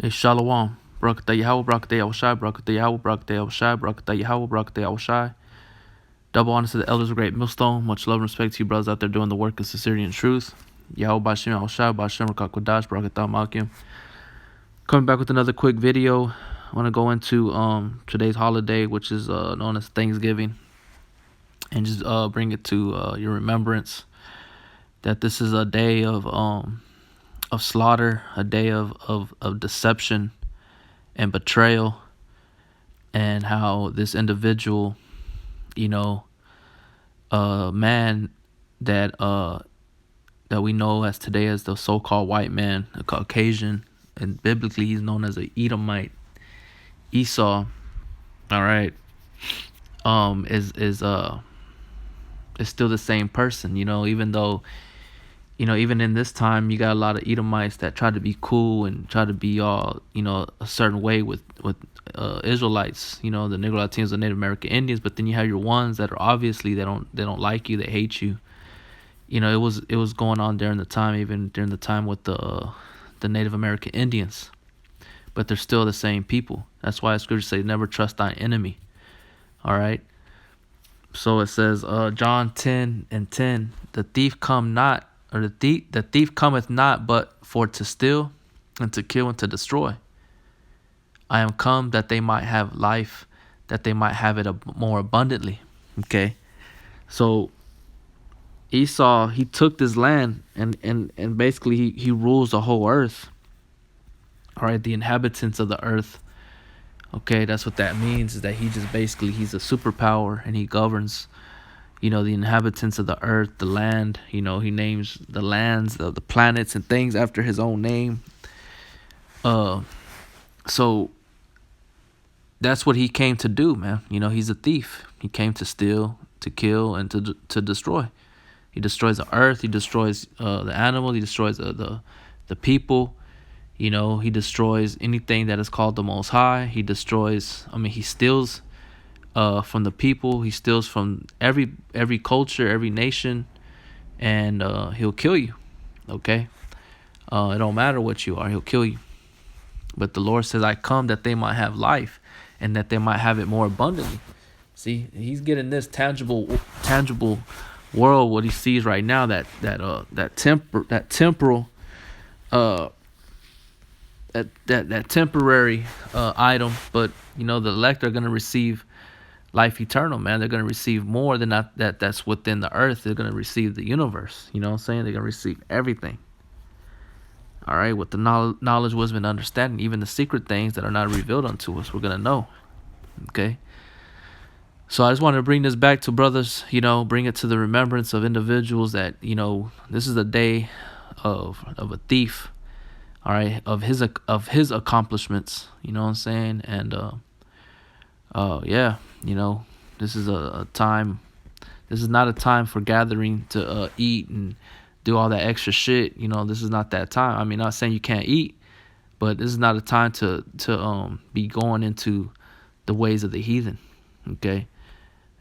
Hey, Shalom. Barakatah Yahweh, Barakatah Yahushai, Barakatah Yahweh, Barakatah Yahushai, Barakatah Yahweh, Barakatah Yahushai. Double honor to the elders of Great Millstone. Much love and respect to you brothers out there doing the work of sincerity and truth. Yahweh Bashem Yahushai, Bashem Rakakwadash, Barakatah Malkim. Coming back with another quick video. I want to go into today's holiday, which is known as Thanksgiving, and just bring it to your remembrance that this is a day of slaughter, a day of deception and betrayal, and how this individual, man that we know as today as the so-called white man, a Caucasian, and biblically he's known as an Edomite, Esau. All right, is still the same person, even though, even in this time, you got a lot of Edomites that try to be cool and try to be all, a certain way with Israelites, the Negro Latinos, the Native American Indians. But then you have your ones that are obviously they don't like you, they hate you. It was going on during the time, even during the time with the Native American Indians. But they're still the same people. That's why the scriptures say, "Never trust thine enemy." All right. So it says, John 10:10, the thief cometh not but for to steal and to kill and to destroy. I am come that they might have life, that they might have it more abundantly. Okay. So Esau, he took this land and basically he rules the whole earth. All right, the inhabitants of the earth. Okay, that's what that means, is that he's a superpower, and he governs, the inhabitants of the earth, the land. He names the lands, the planets and things after his own name. So that's what he came to do, man. He's a thief. He came to steal, to kill, and to destroy. He destroys the earth. He destroys the animals. He destroys the people. He destroys anything that is called the Most High. He steals from the people. He steals from every culture, every nation, and he'll kill you. Okay, it don't matter what you are, he'll kill you. But the Lord says, "I come that they might have life, and that they might have it more abundantly." See, he's getting this tangible world, what he sees right now, that temporal that temporary item. But the elect are going to receive life eternal, man. They're going to receive more than that's within the earth. They're going to receive the universe. You know what I'm saying? They're going to receive everything. All right, with the knowledge, wisdom, and understanding, even the secret things that are not revealed unto us, we're going to know. Okay. So I just wanted to bring this back to brothers, bring it to the remembrance of individuals that, this is a day of a thief. All right, of his accomplishments, you know what I'm saying? And yeah, this is a time. This is not a time for gathering to eat and do all that extra shit. This is not that time. I mean, not saying you can't eat, but this is not a time to be going into the ways of the heathen. Okay,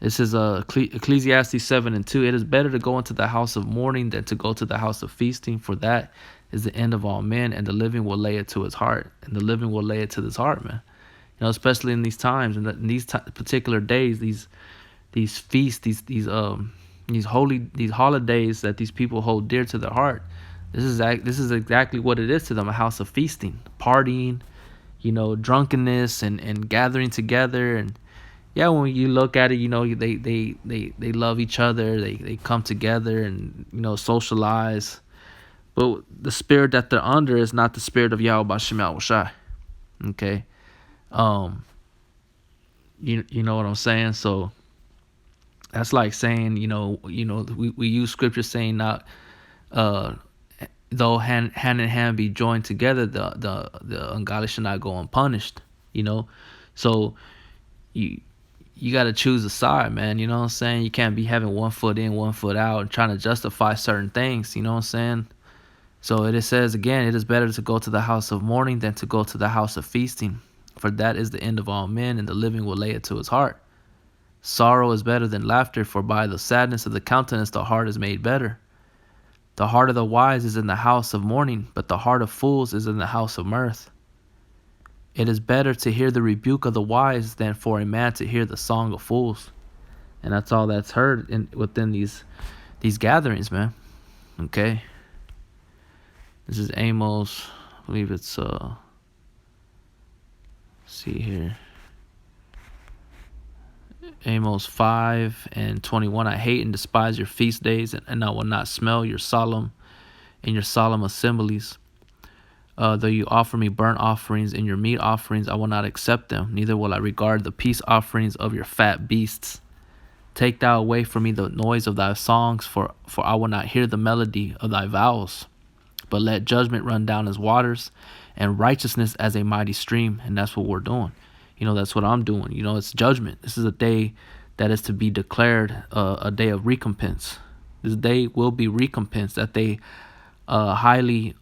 this is Ecclesiastes 7:2. It is better to go into the house of mourning than to go to the house of feasting, for that is the end of all men, and the living will lay it to his heart. And the living will lay it to his heart, man. Especially in these times, and in these particular days, these feasts, these holidays that these people hold dear to their heart. This is exactly what it is to them: a house of feasting, partying, drunkenness, and gathering together. And yeah, when you look at it, they love each other. They come together and socialize. But the spirit that they're under is not the spirit of Yahweh Bashem Yahushai. Okay. You know what I'm saying? So that's like saying, we use scripture saying, not though hand in hand be joined together, the ungodly shall not go unpunished. So you got to choose a side, man. You know what I'm saying? You can't be having one foot in, one foot out, and trying to justify certain things. You know what I'm saying? So it says again, it is better to go to the house of mourning than to go to the house of feasting, for that is the end of all men, and the living will lay it to his heart. Sorrow is better than laughter, for by the sadness of the countenance the heart is made better. The heart of the wise is in the house of mourning, but the heart of fools is in the house of mirth. It is better to hear the rebuke of the wise than for a man to hear the song of fools. And that's all that's heard within these gatherings, man. Okay. This is Amos. I believe it's see here. Amos 5:21. I hate and despise your feast days, and I will not smell your solemn assemblies. Though you offer me burnt offerings and your meat offerings, I will not accept them. Neither will I regard the peace offerings of your fat beasts. Take thou away from me the noise of thy songs, for I will not hear the melody of thy vows. But let judgment run down as waters, and righteousness as a mighty stream. And that's what we're doing. That's what I'm doing. It's judgment. This is a day that is to be declared a day of recompense. This day will be recompensed, that they highly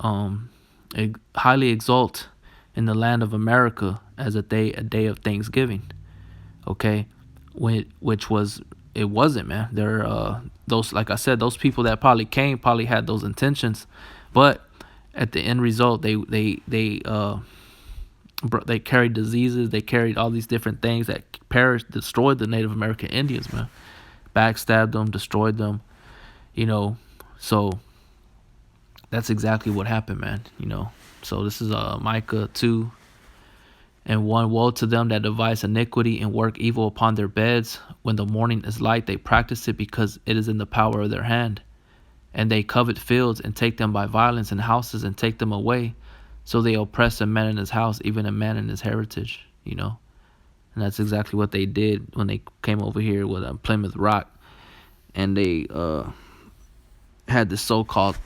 exalt in the land of America as a day of Thanksgiving. Okay, it wasn't, man. Those, like I said, those people that probably had those intentions, but at the end result, they carried diseases, they carried all these different things that destroyed the Native American Indians, man. Backstabbed them, destroyed them, so that's exactly what happened, man. So this is Micah 2:1. Woe to them that devise iniquity and work evil upon their beds. When the morning is light, they practice it, because it is in the power of their hand. And they covet fields and take them by violence, and houses and take them away. So they oppress a man in his house, even a man in his heritage. And that's exactly what they did when they came over here with Plymouth Rock, and they had this so-called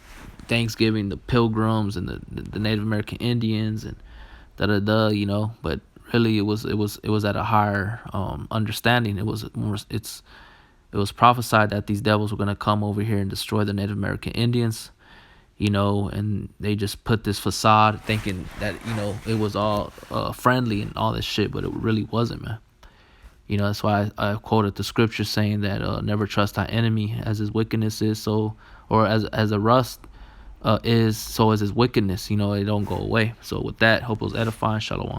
Thanksgiving, the Pilgrims and the Native American Indians and but really it was at a higher understanding. It was prophesied that these devils were going to come over here and destroy the Native American Indians, and they just put this facade thinking that it was all friendly and all this shit, but it really wasn't, man. That's why I quoted the scripture saying that never trust thy enemy, as his wickedness is so, or as a rust is, so is his wickedness. It don't go away. So with that, hope it was edifying. Shalom.